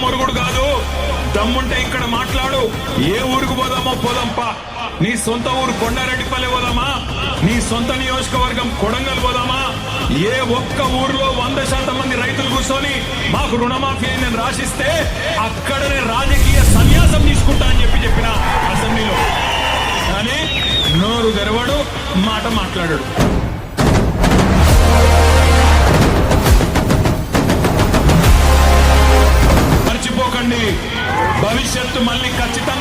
మొరుగుడు కాదు. దమ్ముంటే ఇక్కడ మాట్లాడు. ఏ ఊరికి పోదామో పోదాంపా. నీ సొంత ఊరు కొండారెడ్డిపల్లి పోదామా, నీ సొంత నియోజకవర్గం కొడంగల్ పోదామా? ఏ ఒక్క ఊర్లో 100% మంది రైతులు కూర్చొని మాకు రుణమాఫీ నేను రాసిస్తే అక్కడనే రాజకీయ సన్యాసం తీసుకుంటా అని చెప్పిన అసెంబ్లీలో. కానీ నోరు తెరవడు, మాట మాట్లాడాడు. మర్చిపోకండి, భవిష్యత్తు మళ్ళీ ఖచ్చితంగా